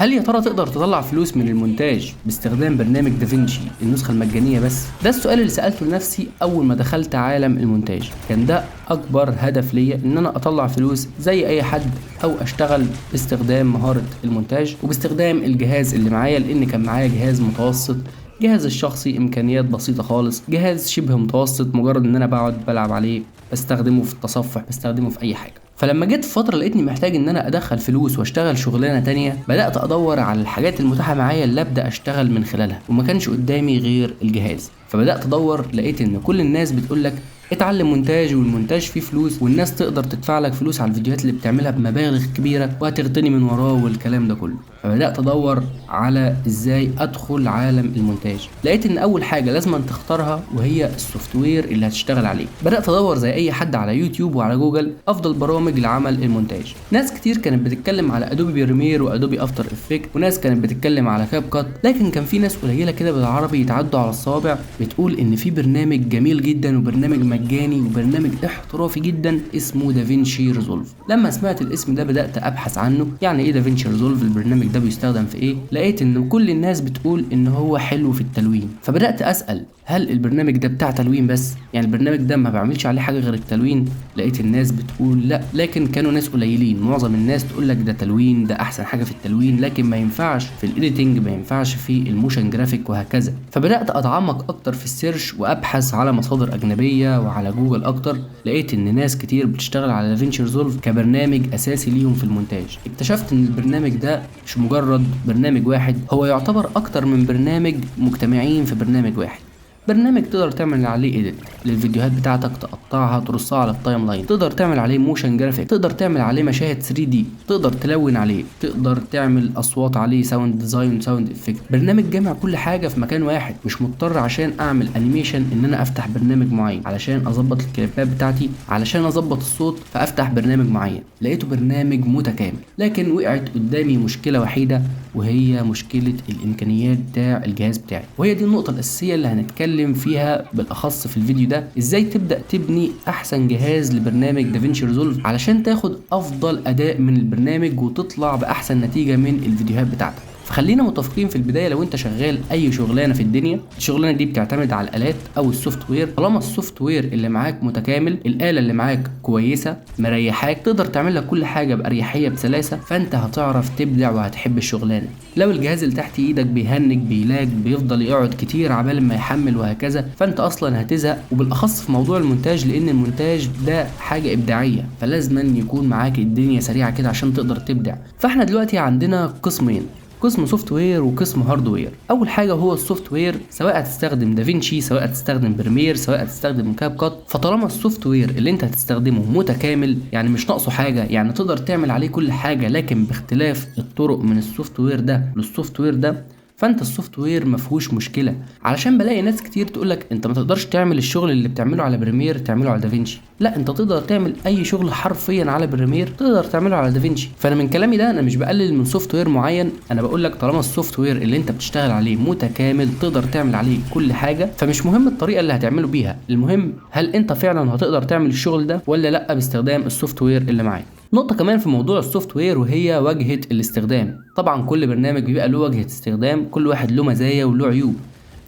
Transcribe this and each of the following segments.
هل يا ترى تقدر تطلع فلوس من المونتاج باستخدام برنامج دافنشي النسخة المجانية بس؟ ده السؤال اللي سألته لنفسي أول ما دخلت عالم المونتاج. كان ده أكبر هدف ليا، إن أنا أطلع فلوس زي أي حد أو أشتغل باستخدام مهارة المونتاج وباستخدام الجهاز اللي معايا، لأن كان معايا جهاز متوسط، جهاز الشخصي إمكانيات بسيطة خالص، جهاز شبه متوسط مجرد إن أنا بقعد بلعب عليه، بستخدمه في التصفح، بستخدمه في أي حاجة. فلما جيت في فترة لقيتني محتاج ان انا ادخل فلوس واشتغل شغلانة تانية، بدأت ادور على الحاجات المتاحة معايا اللي ابدأ اشتغل من خلالها، وما كانش قدامي غير الجهاز. فبدأت ادور، لقيت ان كل الناس بتقولك اتعلم مونتاج، والمونتاج فيه فلوس، والناس تقدر تدفع لك فلوس على الفيديوهات اللي بتعملها بمبالغ كبيرة وهتغتني من وراه والكلام ده كله. فبدأت ادور على ازاي ادخل عالم المونتاج. لقيت ان اول حاجة لازم تختارها وهي السوفت وير اللي هتشتغل عليه. بدأت ادور زي اي حد على يوتيوب وعلى جوجل افضل برامج لعمل المونتاج. ناس كتير كانت بتتكلم على ادوبي بريمير وادوبي افتر افكت، وناس كانت بتتكلم على كاب كات، لكن كان في ناس قليلة كده بالعربي يتعدوا على الصوابع بتقول ان في برنامج جميل جدا وبرنامج مجاني وبرنامج احترافي جدا اسمه دافنشي ريزولف. لما سمعت الاسم ده بدأت ابحث عنه، يعني ايه دافنشي ريزولف، البرنامج ده بيستخدم في ايه. لقيت ان كل الناس بتقول ان هو حلو في التلوين، فبدأت اسأل هل البرنامج ده بتاع تلوين بس؟ يعني البرنامج ده ما بعملش عليه حاجة غير التلوين؟ لقيت الناس بتقول لا، لكن كانوا ناس قليلين. معظم الناس تقول لك ده تلوين، ده احسن حاجة في التلوين، لكن ما ينفعش في الايديتنج، ما ينفعش في الموشن جرافيك وهكذا. فبدأت اتعمق اكتر في السيرش وابحث على مصادر اجنبية وعلى جوجل اكتر. لقيت ان ناس كتير بتشتغل على دافنشي ريزولف كبرنامج اساسي ليهم في المونتاج. اكتشفت ان البرنامج ده مش مجرد برنامج واحد، هو يعتبر اكتر من برنامج مجتمعين في برنامج واحد. برنامج تقدر تعمل عليه ايديت للفيديوهات بتاعتك، تقطعها ترصها على التايم لاين، تقدر تعمل عليه موشن جرافيك، تقدر تعمل عليه مشاهد 3D، تقدر تلون عليه، تقدر تعمل اصوات عليه، ساوند ديزاين، ساوند افكت. برنامج جامع كل حاجه في مكان واحد. مش مضطر عشان اعمل انيميشن ان انا افتح برنامج معين، علشان اظبط الكليبات بتاعتي، علشان اظبط الصوت فافتح برنامج معين. لقيته برنامج متكامل. لكن وقعت قدامي مشكله وحيده، وهي مشكله الامكانيات بتاع الجهاز بتاعي، وهي دي النقطه الاساسيه اللي هنتكلم فيها بالاخص في الفيديو ده. ازاي تبدا تبني احسن جهاز لبرنامج دافنشي ريزولف علشان تاخد افضل اداء من البرنامج وتطلع باحسن نتيجه من الفيديوهات بتاعتك. فخلينا متفقين في البدايه، لو انت شغال اي شغلانه في الدنيا، الشغلانه دي بتعتمد على الالات او السوفت وير. طالما السوفت وير اللي معاك متكامل، الاله اللي معاك كويسه مريحاك، تقدر تعمل لك كل حاجه باريحيه بسلاسه، فانت هتعرف تبدع وهتحب الشغلانه. لو الجهاز اللي تحت ايدك بيهنج، بيلاج، بيفضل يقعد كتير عبال ما يحمل وهكذا، فانت اصلا هتزهق. وبالاخص في موضوع المونتاج، لان المونتاج ده حاجه ابداعيه، فلازما يكون معاك الدنيا سريعه كده عشان تقدر تبدع. فاحنا دلوقتي عندنا قسمين، قسم سوفت وير وقسم هاردوير. اول حاجه هو السوفت وير، سواء هتستخدم دافنشي، سواء هتستخدم بريمير، سواء هتستخدم كاب كات. فطالما السوفت وير اللي انت هتستخدمه متكامل، يعني مش ناقصه حاجه، يعني تقدر تعمل عليه كل حاجه، لكن باختلاف الطرق من السوفت وير ده للسوفت وير ده، فانت السوفت وير مفهوش مشكله. علشان بلاقي ناس كتير تقولك انت ما تقدرش تعمل الشغل اللي بتعمله على بريمير تعمله على دافنشي. لا، انت تقدر تعمل اي شغل حرفيا على بريمير تقدر تعمله على دافنشي. فانا من كلامي ده انا مش بقلل من سوفت وير معين، انا بقول لك طالما السوفت وير اللي انت بتشتغل عليه متكامل تقدر تعمل عليه كل حاجه، فمش مهم الطريقه اللي هتعمله بيها، المهم هل انت فعلا هتقدر تعمل الشغل ده ولا لا باستخدام السوفت وير اللي معاك. نقطة كمان في موضوع السوفت وير وهي واجهة الاستخدام. طبعا كل برنامج بيبقى له واجهة استخدام، كل واحد له مزايا وله عيوب.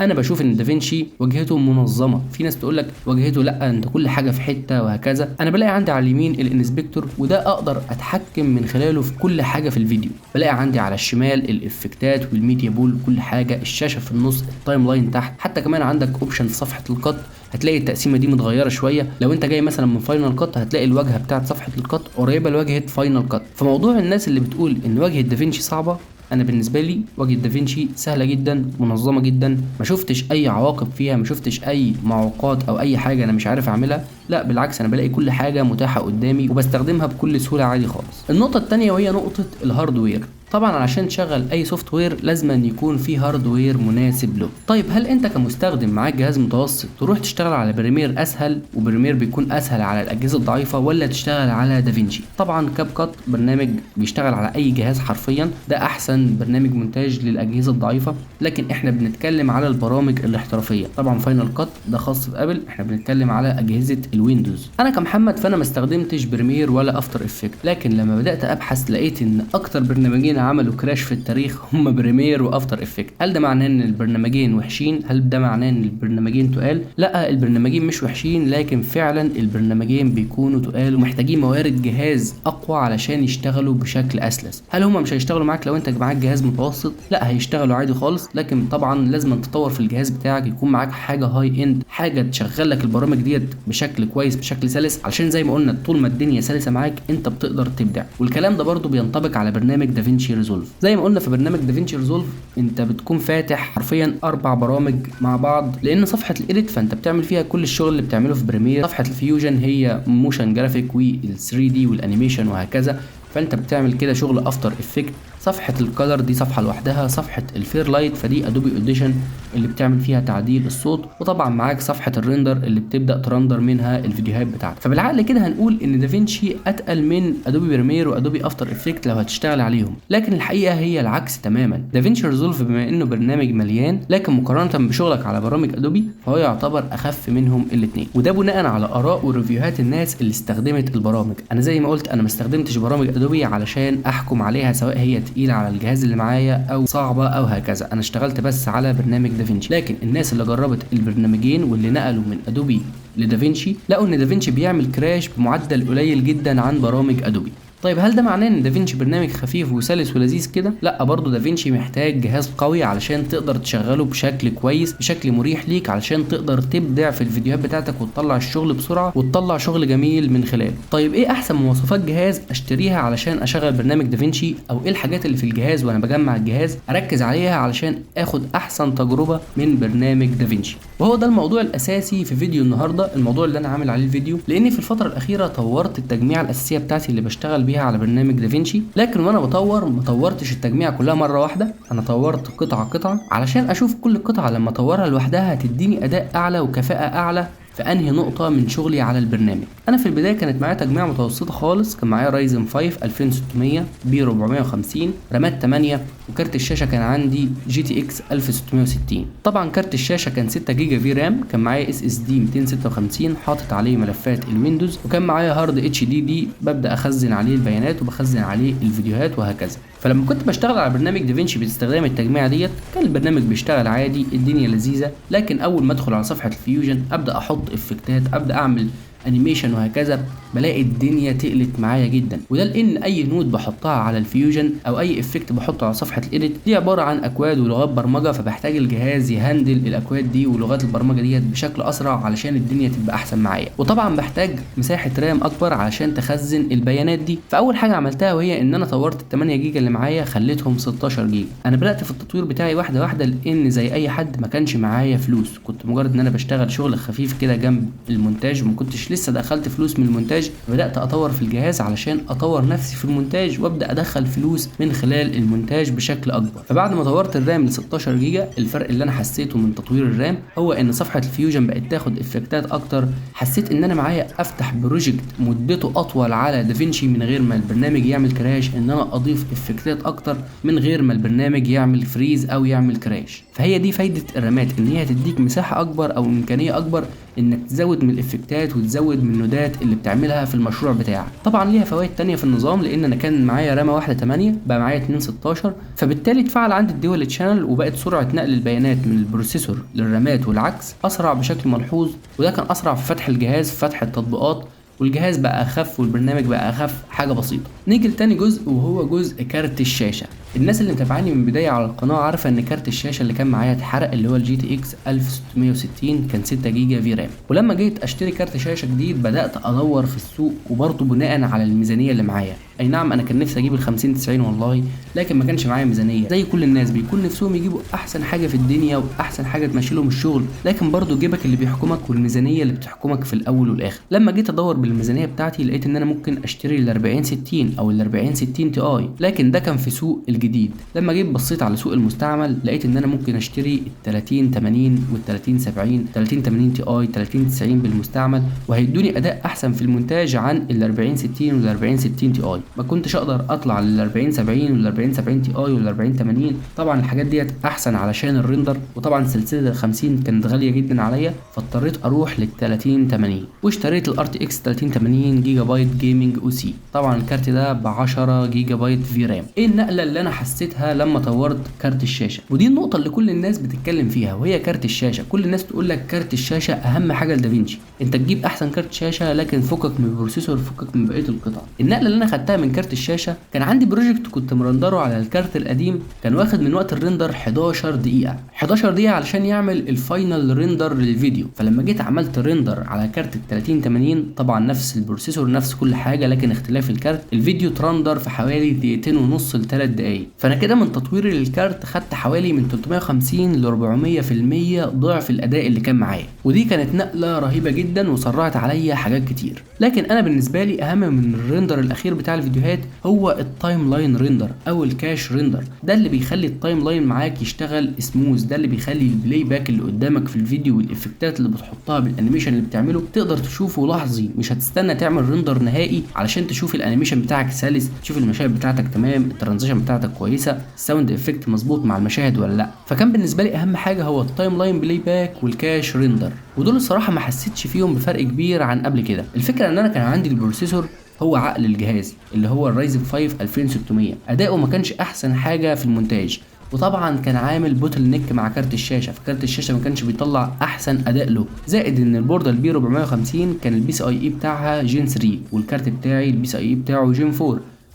انا بشوف ان دافنشي واجهته منظمه، في ناس تقول لك واجهته لا انت كل حاجه في حته وهكذا. انا بلاقي عندي على اليمين الانسبكتور، وده اقدر اتحكم من خلاله في كل حاجه في الفيديو. بلاقي عندي على الشمال الافكتات والميديا بول وكل حاجه، الشاشه في النص، التايم لاين تحت، حتى كمان عندك اوبشن في صفحه القط. هتلاقي التقسيمه دي متغيره شويه، لو انت جاي مثلا من فاينل كات هتلاقي الواجهه بتاعه صفحه القط قريبه لواجهه فاينل كات. فموضوع الناس اللي بتقول ان واجهه دافنشي صعبه، انا بالنسبه لي واجهه دافنشي سهله جدا، منظمه جدا، ما شفتش اي عواقب فيها، ما شفتش اي معوقات او اي حاجه انا مش عارف اعملها. لا بالعكس، انا بلاقي كل حاجه متاحه قدامي وبستخدمها بكل سهوله عادي خالص. النقطه الثانيه وهي نقطه الهاردوير. طبعا علشان تشغل اي سوفت وير لازم أن يكون فيه هاردوير مناسب له. طيب هل انت كمستخدم معاك جهاز متوسط تروح تشتغل على بريمير اسهل، وبريمير بيكون اسهل على الاجهزه الضعيفه، ولا تشتغل على دافنشي؟ طبعا كاب كات برنامج بيشتغل على اي جهاز حرفيا، ده احسن برنامج مونتاج للاجهزه الضعيفه، لكن احنا بنتكلم على البرامج الاحترافيه. طبعا فاينل كات ده خاص بابل، احنا بنتكلم على اجهزه الويندوز. انا كمحمد فانا ما استخدمتش بريمير ولا افتر افكت، لكن لما بدات ابحث لقيت ان اكتر برنامجين عملوا كراش في التاريخ هم بريمير وافتر افكت. هل ده معناه ان البرنامجين وحشين؟ هل ده معناه ان البرنامجين تقال؟ لا، البرنامجين مش وحشين، لكن فعلا البرنامجين بيكونوا تقال ومحتاجين موارد جهاز اقوى علشان يشتغلوا بشكل اسلس. هل هم مش هيشتغلوا معاك لو انت معاك جهاز متوسط؟ لا، هيشتغلوا عادي خالص، لكن طبعا لازم تطور في الجهاز بتاعك، يكون معاك حاجه هاي اند، حاجه تشغل لك البرامج ديت بشكل كويس بشكل سلس، علشان زي ما قلنا طول ما الدنيا سلسه معاك انت بتقدر تبدع. والكلام ده برضو بينطبق على برنامج دافينشي ريزولف. زي ما قلنا في برنامج دافينشي ريزولف انت بتكون فاتح حرفيا 4 برامج مع بعض، لان صفحه الايديت فانت بتعمل فيها كل الشغل اللي بتعمله في بريمير، صفحه الفيوجن هي موشن جرافيك وال 3 دي والانيميشن وهكذا، فانت بتعمل كده شغل افتر افكت. صفحه الكالر دي صفحه لوحدها، صفحه الفير لايت فدي ادوبي اوديشن اللي بتعمل فيها تعديل الصوت، وطبعا معاك صفحه الريندر اللي بتبدا ترندر منها الفيديوهات بتاعتك. فبالعقل كده هنقول ان دافينشي اتقل من ادوبي بريمير وادوبي افتر افكت لو هتشتغل عليهم، لكن الحقيقه هي العكس تماما. دافينشي ريزولف بما انه برنامج مليان، لكن مقارنه بشغلك على برامج ادوبي فهو يعتبر اخف منهم الاثنين، وده بناء على اراء وريفيوهات الناس اللي استخدمت البرامج. انا زي ما قلت انا ما استخدمتش برامج ادوبي علشان احكم عليها سواء هي تقيله على الجهاز اللي معايا او صعبه او هكذا، انا اشتغلت بس على برنامج دافينشي. لكن الناس اللي جربت البرنامجين واللي نقلوا من ادوبي لدافينشي لقوا ان دافينشي بيعمل كراش بمعدل قليل جدا عن برامج ادوبي. طيب هل ده معناه ان دافينشي برنامج خفيف وسلس ولذيذ كده؟ لا، برضه دافينشي محتاج جهاز قوي علشان تقدر تشغله بشكل كويس بشكل مريح ليك، علشان تقدر تبدع في الفيديوهات بتاعتك وتطلع الشغل بسرعه وتطلع شغل جميل من خلاله. طيب ايه احسن مواصفات جهاز اشتريها علشان اشغل برنامج دافينشي، او ايه الحاجات اللي في الجهاز وانا بجمع الجهاز اركز عليها علشان اخد احسن تجربه من برنامج دافينشي؟ وهو ده الموضوع الاساسي في فيديو النهارده، الموضوع اللي انا عامل عليه الفيديو، لاني في الفتره الاخيره طورت التجميع الاساسيه بتاعتي اللي بشتغل بيها على برنامج دافينشي، لكن وانا بطور ما طورتش التجميع كلها مره واحده، انا طورت قطعه قطعه علشان اشوف كل قطعه لما اطورها لوحدها هتديني اداء اعلى وكفاءه اعلى في انهي نقطه من شغلي على البرنامج. انا في البدايه كانت معايا تجميع متوسطه خالص، كان معايا رايزن 5 2600 ب 450 رامات 8، وكارت الشاشه كان عندي جي تي اكس 1660. طبعا كارت الشاشه كان 6 جيجا في رام، كان معايا اس اس دي 256 حاطط عليه ملفات الويندوز، وكان معايا هارد اتش دي دي ببدا اخزن عليه البيانات وبخزن عليه الفيديوهات وهكذا. فلما كنت بشتغل على برنامج دافينشي باستخدام التجميع ديت كان البرنامج بيشتغل عادي، الدنيا لذيذه، لكن اول ما ادخل على صفحه الفيوجن ابدا احط افكتات، ابدا اعمل انيميشن وهكذا، بلاقي الدنيا تقلت معايا جدا. وده لان اي نود بحطها على الفيوجن او اي افكت بحطه على صفحه الايديت دي عباره عن اكواد ولغات برمجه، فبحتاج الجهاز يهندل الاكواد دي ولغات البرمجه ديت بشكل اسرع علشان الدنيا تبقى احسن معايا، وطبعا بحتاج مساحه رام اكبر علشان تخزن البيانات دي. فاول حاجه عملتها وهي ان انا طورت ال 8 جيجا اللي معايا خليتهم 16 جيجا. انا بدات في التطوير بتاعي واحده واحده، لان زي اي حد ما كانش معايا فلوس، كنت مجرد ان انا بشتغل شغل خفيف كده جنب المونتاج وما كنتش لسه دخلت فلوس من المونتاج، بدات اطور في الجهاز علشان اطور نفسي في المونتاج وابدا ادخل فلوس من خلال المونتاج بشكل اكبر. فبعد ما طورت الرام ل 16 جيجا الفرق اللي انا حسيته من تطوير الرام هو ان صفحه الفيوجن بقت تاخد افكتات اكتر، حسيت ان انا معايا افتح بروجكت مدته اطول على دافينشي من غير ما البرنامج يعمل كراش، ان انا اضيف افكتات اكتر من غير ما البرنامج يعمل فريز او يعمل كراش. فهي دي فايده الرامات، ان هي هتديك مساحه اكبر او امكانيه اكبر انك تزود من الافكتات وتزود من النودات اللي بتعملها في المشروع بتاعك. طبعا ليها فوائد تانية في النظام، لان انا كان معايا رامه واحده 8 بقى معايا 2 16، فبالتالي اتفعل عندي الدول تشانل وبقت سرعه نقل البيانات من البروسيسور للرامات والعكس اسرع بشكل ملحوظ، وده كان اسرع في فتح الجهاز في فتح التطبيقات، والجهاز بقى اخف والبرنامج بقى اخف، حاجه بسيطه. نيجي لتاني جزء وهو جزء كارت الشاشه. الناس اللي متابعاني من البدايه على القناه عارفه ان كارت الشاشه اللي كان معايا اتحرق، اللي هو الجي تي اكس 1660 كان 6 جيجا في رام. ولما جيت اشتري كارت شاشه جديد بدات ادور في السوق، وبرضه بناء على الميزانيه اللي معايا. اي نعم انا كان نفسي اجيب ال 50 90 والله، لكن ما كانش معايا ميزانيه. زي كل الناس بيكون نفسهم يجيبوا احسن حاجه في الدنيا واحسن حاجه تمشي لهم الشغل، لكن برضه جيبك اللي بيحكمك والميزانيه اللي بتحكمك في الاول والاخر. لما جيت ادور بالميزانيه بتاعتي لقيت ان انا ممكن اشتري ال 40 60 او ال 40 60 تي اي، لكن ده كان في سوق الجديد. لما جيت بصيت على سوق المستعمل لقيت ان انا ممكن اشتري ال 30 80 وال 30 70 30 80 تي اي 30 90 بالمستعمل، وهيدوني اداء احسن في المونتاج عن ال 40 60 وال 40 60 تي اي. ما كنتش اقدر اطلع لل 40 70 وال 40 70 تي اي وال 40 80، طبعا الحاجات ديت احسن علشان الريندر، وطبعا سلسله ال 50 كانت غاليه جدا عليا، فاضطريت اروح لل 30 80 واشتريت الار تي اكس 30 80 جيجا بايت جيمنج او سي. طبعا الكارت ده ب 10 جيجا بايت في رام. ايه النقله اللي انا حسيتها لما طورت كارت الشاشه، ودي النقطه اللي كل الناس بتتكلم فيها وهي كارت الشاشه. كل الناس تقول لك كارت الشاشه اهم حاجه لدافنشي، انت تجيب احسن كارت شاشه لكن فكك من البروسيسور، فكك من بقيه القطع. النقله اللي انا خدتها من كارت الشاشه، كان عندي بروجكت كنت مرندره على الكارت القديم، كان واخد من وقت الريندر 11 دقيقه 11 دقيقه علشان يعمل الفاينل ريندر للفيديو. فلما جيت عملت ريندر على كارت ال 3080 طبعا نفس البروسيسور نفس كل حاجه لكن اختلاف الكارت، الفيديو ترندر في حوالي دقيقتين ونص ل 3 دقايق. فانا كده من تطويري للكارت خدت حوالي من 350 ل 400% ضعف الاداء اللي كان معايا، ودي كانت نقله رهيبه جدا وسرعت عليا حاجات كتير. لكن انا بالنسبه لي اهم من الريندر الاخير بتاع الفيديوهات هو التايم لاين ريندر او الكاش ريندر. ده اللي بيخلي التايم لاين معاك يشتغل سموث، ده اللي بيخلي البلاي باك اللي قدامك في الفيديو والافكتات اللي بتحطها بالانيميشن اللي بتعمله تقدر تشوفه لحظي، مش هتستنى تعمل ريندر نهائي علشان تشوف الانيميشن بتاعك سلس، تشوف المشاهد بتاعتك تمام، الترانزيشن بتاعتك كويسه، الساوند افكت مظبوط مع المشاهد ولا لا. فكان بالنسبه لي اهم حاجه هو التايم لاين بلاي باك والكاش ريندر، ودول الصراحه ما حسيتش فيهم بفرق كبير عن قبل كده. الفكره ان انا كان عندي البروسيسور هو عقل الجهاز اللي هو الرايزن 5 2600، اداؤه ما كانش احسن حاجه في المونتاج، وطبعا كان عامل بوتل نيك مع كارت الشاشه، فكارت الشاشه ما كانش بيطلع احسن اداء له، زائد ان البورده البي 450 كان البي سي اي اي بتاعها جين 3 والكارت بتاعي البي سي اي اي بتاعه جين 4،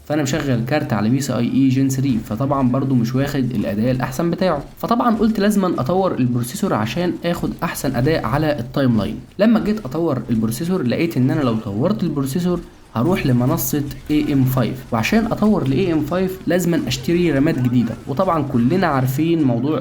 فانا مشغل كارت على بي سي اي اي جين 3، فطبعا برضو مش واخد الاداء الاحسن بتاعه. فطبعا قلت لازم اطور البروسيسور عشان اخد احسن اداء على التايم لاين. لما جيت اطور البروسيسور لقيت ان انا لو طورت البروسيسور هروح لمنصة AM5، وعشان اطور ل AM5 لازم اشتري رامات جديدة، وطبعا كلنا عارفين موضوع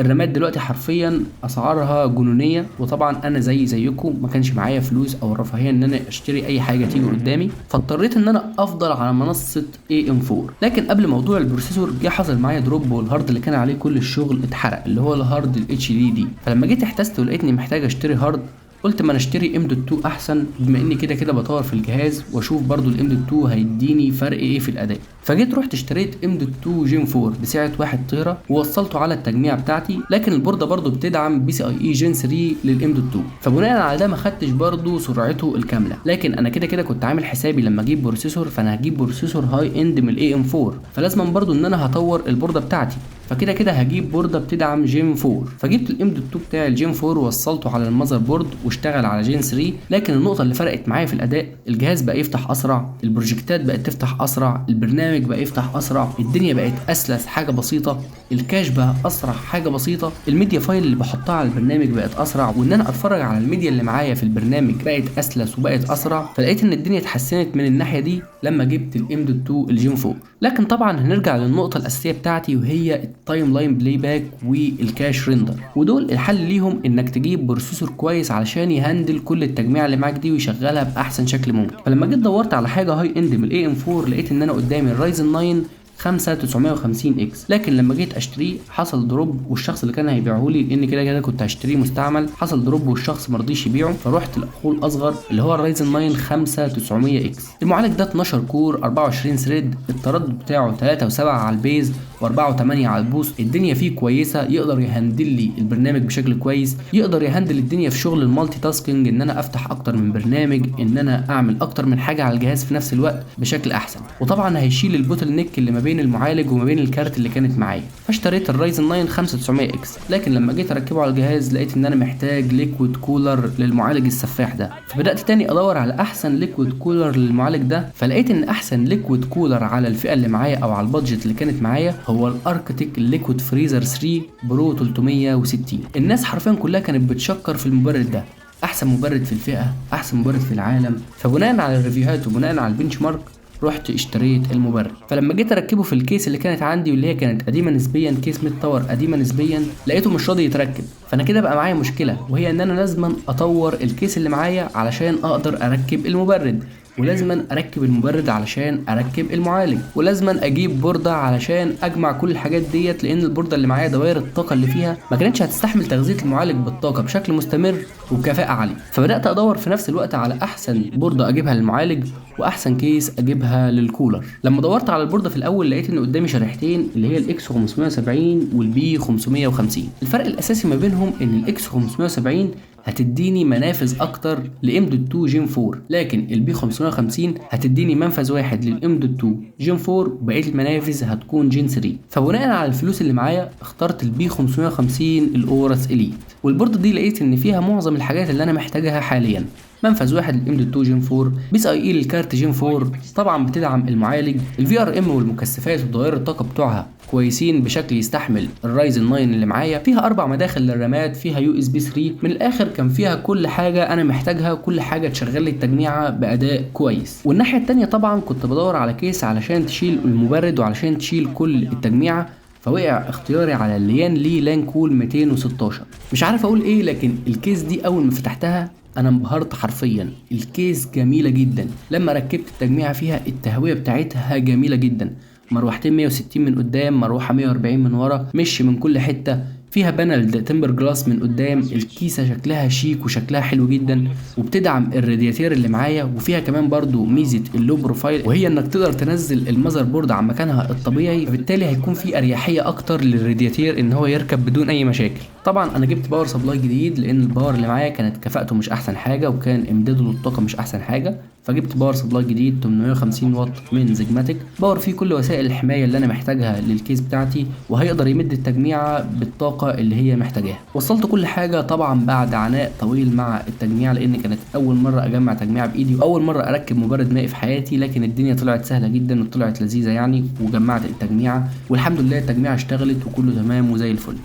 الرامات دلوقتي حرفيا اسعارها جنونية، وطبعا انا زيكم ما كانش معايا فلوس او الرفاهية ان انا اشتري اي حاجة تيجي قدامي، فاضطريت ان انا افضل على منصة AM4. لكن قبل موضوع البروسيسور جه حصل معايا دروب، والهارد اللي كان عليه كل الشغل اتحرق اللي هو الهارد HDD. فلما جيت احتجت ولقيتني محتاج اشتري هارد، قلت ما انا اشتري M.2 احسن بما اني كده بطور في الجهاز، واشوف برضو M.2 هيديني فرق ايه في الاداء. فجيت رحت اشتريت M.2 جين 4 بسعه 1 تيرا ووصلته على التجميع بتاعتي، لكن البورده برضو بتدعم بي سي اي اي جين 3 للM.2، فبناء على ده ما خدتش برضو سرعته الكامله. لكن انا كده كنت عامل حسابي لما اجيب بروسيسور فانا هجيب بروسيسور هاي اند من AM4، فلازم برضو ان انا هطور البورده بتاعتي، فكده هجيب بورده بتدعم جين 4. فجبت الM.2 بتاع الجين 4 ووصلته على المذر بورد واشتغل على جين 3. لكن النقطه اللي فرقت معايا في الاداء، الجهاز بقى يفتح اسرع، البروجكتات بقت تفتح اسرع، البرنامج بقى يفتح اسرع، الدنيا بقت اسلس حاجه بسيطه، الكاش بقى اسرع حاجه بسيطه، الميديا فايل اللي بحطها على البرنامج بقت اسرع، وان انا اتفرج على الميديا اللي معايا في البرنامج بقت اسلس وبقت اسرع. فلقيت ان الدنيا اتحسنت من الناحيه دي لما جبت الM.2 الجين 4. لكن طبعا هنرجع للنقطه الاساسيه بتاعتي وهي التايم لاين بلاي باك والكاش ريندر، ودول الحل ليهم انك تجيب بروسيسور كويس علشان يهندل كل التجميع اللي معاك دي ويشغلها باحسن شكل ممكن. فلما جيت دورت على حاجه هاي اند من AM4 لقيت ان انا قدامي الرايزن 9 5950X، لكن لما جيت اشتريه حصل دروب، والشخص اللي كان هيبيعه لي لان كده كنت هشتريه مستعمل حصل دروب والشخص مرضيش يبيعه، فروحت لاخوه الاصغر اللي هو الرايزن 9 5900X. المعالج ده 12 كور 24 ثريد، التردد بتاعه 3.7 على البيز و4.8 على البوست، الدنيا فيه كويسه، يقدر يهندل لي البرنامج بشكل كويس، يقدر يهندل الدنيا في شغل المالتي تاسكينج، ان انا افتح اكتر من برنامج، ان انا اعمل اكتر من حاجه على الجهاز في نفس الوقت بشكل احسن، وطبعا هيشيل البوتل نيك اللي ما بين المعالج وما بين الكارت اللي كانت معايا. فاشتريت الرايزن 9 5900X. لكن لما جيت اركبه على الجهاز لقيت ان انا محتاج ليكويد كولر للمعالج السفاح ده، فبدات تاني ادور على احسن ليكويد كولر للمعالج ده، فلقيت ان احسن ليكويد كولر على الفئه اللي معايا او على البادجت اللي كانت معايا هو الاركتيك ليكويد فريزر 3 برو 360. الناس حرفيا كلها كانت بتشكر في المبرد ده، احسن مبرد في الفئه، احسن مبرد في العالم. فبناء على الريفيوهات وبناء على البنش مارك رحت اشتريت المبرد. فلما جيت اركبه في الكيس اللي كانت عندي واللي هي كانت قديمه نسبيا، كيس ميد تاور قديمه نسبيا، لقيته مش راضي يتركب. فانا كده بقى معايا مشكله، وهي ان انا لازم اطور الكيس اللي معايا علشان اقدر اركب المبرد، ولازما اركب المبرد علشان اركب المعالج، ولازما اجيب بورده علشان اجمع كل الحاجات ديت، لان البورده اللي معايا دوائر الطاقه اللي فيها ما كانتش هتستحمل تغذيه المعالج بالطاقه بشكل مستمر وبكفاءه عاليه. فبدات ادور في نفس الوقت على احسن بورده اجيبها للمعالج واحسن كيس اجيبها للكولر. لما دورت على البورده في الاول لقيت ان قدامي شريحتين اللي هي الاكس 570 والبي 550. الفرق الاساسي ما بينهم ان الاكس 570 هتديني منافذ اكتر لام دوت 2 جين 4، لكن البي 550 هتديني منفذ واحد للام دوت 2 جين 4 وبقيه المنافذ هتكون جين 3. فبناء على الفلوس اللي معايا اخترت البي 550 الاورس اليت، والبورد دي لقيت ان فيها معظم الحاجات اللي انا محتاجها حاليا. منفذ واحد للام دوت 2 جين 4، بيس اي اي للكارت جين 4، طبعا بتدعم المعالج، الفي ار ام والمكثفات وتغير الطاقه بتوعها كويسين بشكل يستحمل الرايزن 9 اللي معايا، فيها 4 مداخل للرامات، فيها يو اس بي 3. من الاخر كان فيها كل حاجه انا محتاجها، كل حاجه تشغل لي التجميعه باداء كويس. والناحيه الثانيه طبعا كنت بدور على كيس علشان تشيل المبرد وعلشان تشيل كل التجميعه، فوقع اختياري على الليان لي لان كول 216. مش عارف اقول ايه، لكن الكيس دي اول ما فتحتها انا انبهرت حرفيا. الكيس جميله جدا، لما ركبت التجميعه فيها التهويه بتاعتها جميله جدا، مروحتين 160 من قدام، مروحه 140 من ورا، مش من كل حته، فيها بانل تمبر جلاس من قدام. الكيسه شكلها شيك وشكلها حلو جدا، وبتدعم الرادياتير اللي معايا، وفيها كمان برضو ميزه اللو بروفايل، وهي انك تقدر تنزل المذر بورد عن مكانها الطبيعي، فبالتالي هيكون في اريحيه اكتر للرادياتير ان هو يركب بدون اي مشاكل. طبعا انا جبت باور سبلاي جديد لان الباور اللي معايا كانت كفاءته مش احسن حاجه، وكان امداده للطاقه مش احسن حاجه، فجبت باور سبلاي جديد 850 واط من زيجماتيك، باور فيه كل وسائل الحمايه اللي انا محتاجها للكيس بتاعتي، وهيقدر يمد التجميعه بالطاقه اللي هي محتاجاها. وصلت كل حاجه طبعا بعد عناء طويل مع التجميع، لان كانت اول مره اجمع تجميعه بايدي واول مره اركب مبرد مائي في حياتي، لكن الدنيا طلعت سهله جدا وطلعت لذيذه يعني، وجمعت التجميعه والحمد لله التجميعه اشتغلت وكله تمام وزي الفل.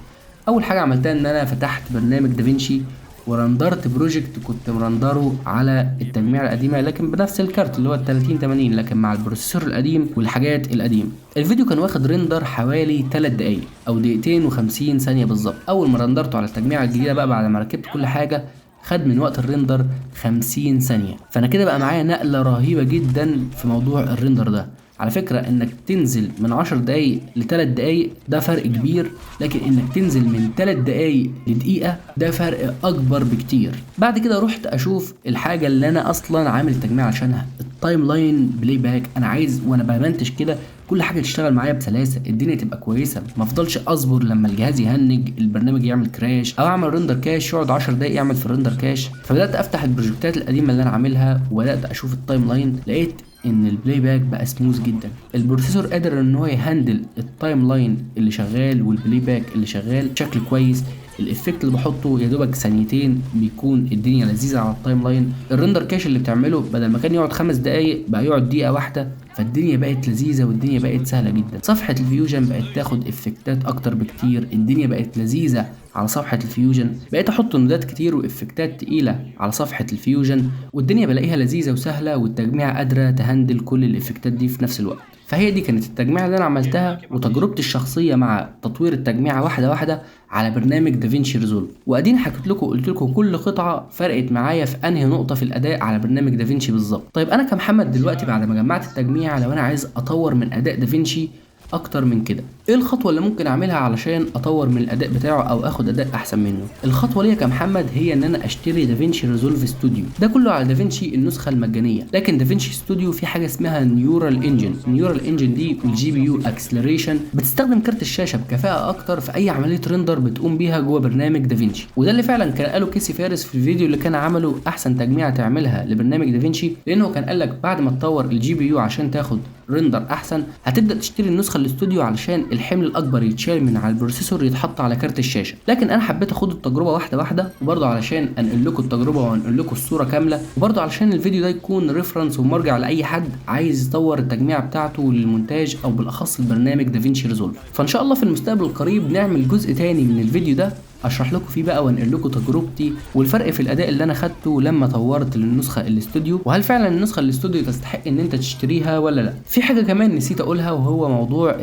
اول حاجه عملتها ان انا فتحت برنامج دافينشي ورندرت بروجكت كنت مرندره على التجميع القديمه، لكن بنفس الكارت اللي هو ال 3080، لكن مع البروسيسور القديم والحاجات القديمه. الفيديو كان واخد ريندر حوالي 3 دقايق او دقيقتين و50 ثانيه بالظبط. اول ما رندرته على التجميع الجديده بقى بعد ما ركبت كل حاجه خد من وقت الريندر 50 ثانيه، فانا كده بقى معايا نقله رهيبه جدا في موضوع الريندر ده. على فكرة انك تنزل من 10 دقايق ل3 دقايق ده فرق كبير، لكن انك تنزل من 3 دقايق لدقيقة ده فرق اكبر بكتير. بعد كده رحت اشوف الحاجة اللي انا اصلا عامل التجميع عشانها، التايم لاين بلاي باك. انا عايز وانا بمنتج كده كل حاجه تشتغل معايا بسلاسه، الدنيا تبقى كويسه، ما افضلش اصبر لما الجهاز يهنج، البرنامج يعمل كراش، او اعمل ريندر كاش يقعد 10 دقايق يعمل في الريندر كاش. فبدات افتح البروجكتات القديمه اللي انا عاملها وبدات اشوف التايم لاين، لقيت ان البلاي باك بقى سموث جدا. البروسيسور قادر ان هو يهندل التايم لاين اللي شغال والبلاي باك اللي شغال بشكل كويس. الافكت اللي بحطه يا دوبك ثانيتين بيكون الدنيا لذيذه على التايم لاين. الريندر كاش اللي بتعمله بدل ما كان يقعد 5 دقايق بقى يقعد دقيقه واحده، فالدنيا بقت لذيذه والدنيا بقت سهله جدا. صفحه الفيوجن بقت تاخد افكتات اكتر بكتير، الدنيا بقت لذيذه على صفحه الفيوجن، بقيت احط نودات كتير وافكتات تقيله على صفحه الفيوجن، والدنيا بلاقيها لذيذه وسهله، والتجميع قادره تهندل كل الافكتات دي في نفس الوقت. فهي دي كانت التجميع اللي انا عملتها وتجربتي الشخصيه مع تطوير التجميعه واحده واحده على برنامج دافينشي ريزولف. وادين حكيت لكم قلت لكم كل قطعه فرقت معايا في انهي نقطه في الاداء على برنامج دافينشي بالظبط. طيب انا كمحمد دلوقتي بعد ما جمعت التجميع، لو انا عايز اطور من اداء دافينشي اكتر من كده، ايه الخطوه اللي ممكن اعملها علشان اطور من الاداء بتاعه او اخد اداء احسن منه؟ الخطوه ليا كمحمد هي ان انا اشتري دافينشي ريزولف ستوديو، ده كله على دافينشي النسخه المجانيه. لكن دافينشي ستوديو في حاجه اسمها نيورال انجن. النيورال انجن دي والجي بي يو اكسلريشن بتستخدم كارت الشاشه بكفاءه اكتر في اي عمليه ريندر بتقوم بيها جوه برنامج دافينشي. وده اللي فعلا كان قاله كيسي فارس في الفيديو اللي كان عمله احسن تجميع تعملها لبرنامج دافينشي، لانه كان قال لك بعد ما تطور الجي بي يو عشان تاخد ريندر احسن هتبدا تشتري النسخه الاستوديو علشان الحمل الاكبر يتشال من على البروسيسور يتحط على كارت الشاشه. لكن انا حبيت اخد التجربه واحده واحده، وبرضه علشان انقل لكم التجربه وانقل لكم الصوره كامله، وبرضه علشان الفيديو ده يكون ريفرنس ومرجع لاي حد عايز يطور التجميع بتاعته للمونتاج او بالاخص البرنامج دافينشي ريزولف. فان شاء الله في المستقبل القريب نعمل جزء تاني من الفيديو ده اشرح لكم فيه بقى وانقل لكم تجربتي والفرق في الاداء اللي انا خدته لما طورت للنسخه الاستوديو، وهل فعلا النسخه الاستوديو تستحق ان انت تشتريها ولا لا. في حاجه كمان نسيت اقولها وهو موضوع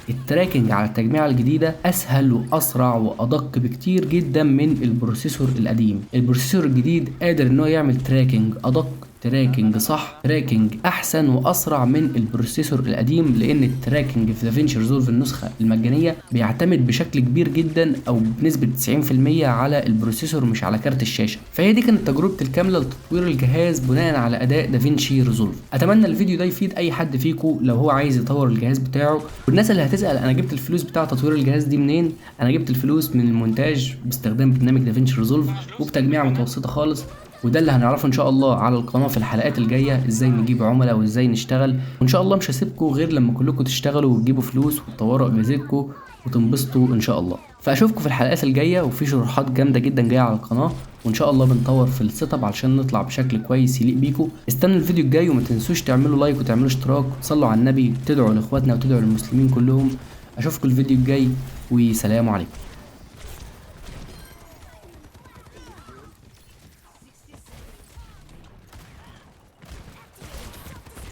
التراكنج على التجميعه الجديده اسهل واسرع وادق بكتير جدا من البروسيسور القديم. البروسيسور الجديد قادر ان هو يعمل تراكنج ادق تراكنج صح، تراكنج احسن واسرع من البروسيسور القديم، لان التراكنج في دافينشي ريزولف النسخه المجانيه بيعتمد بشكل كبير جدا او بنسبه 90% على البروسيسور مش على كارت الشاشه. فهي دي كانت تجربتي الكامله لتطوير الجهاز بناء على اداء دافينشي ريزولف. اتمنى الفيديو ده يفيد اي حد فيكم لو هو عايز يطور الجهاز بتاعه. والناس اللي هتسال انا جبت الفلوس بتاع تطوير الجهاز دي منين، انا جبت الفلوس من المونتاج باستخدام برنامج دافينشي ريزولف وبتجميع متوسطه خالص. وده اللي هنعرفه ان شاء الله على القناه في الحلقات الجايه، ازاي نجيب عملاء وازاي نشتغل. وان شاء الله مش هسيبكم غير لما كلكم تشتغلوا وتجيبوا فلوس وتطوروا اجهزتكم وتنبسطوا ان شاء الله. فاشوفكم في الحلقات الجايه، وفي شروحات جامده جدا جايه على القناه، وان شاء الله بنطور في السيت اب علشان نطلع بشكل كويس يليق بيكم. استنوا الفيديو الجاي وما تنسوش تعملوا لايك وتعملوا اشتراك وتصلوا على النبي وتدعوا لاخواتنا وتدعوا للمسلمين كلهم. اشوفكم الفيديو الجاي وسلام عليكم.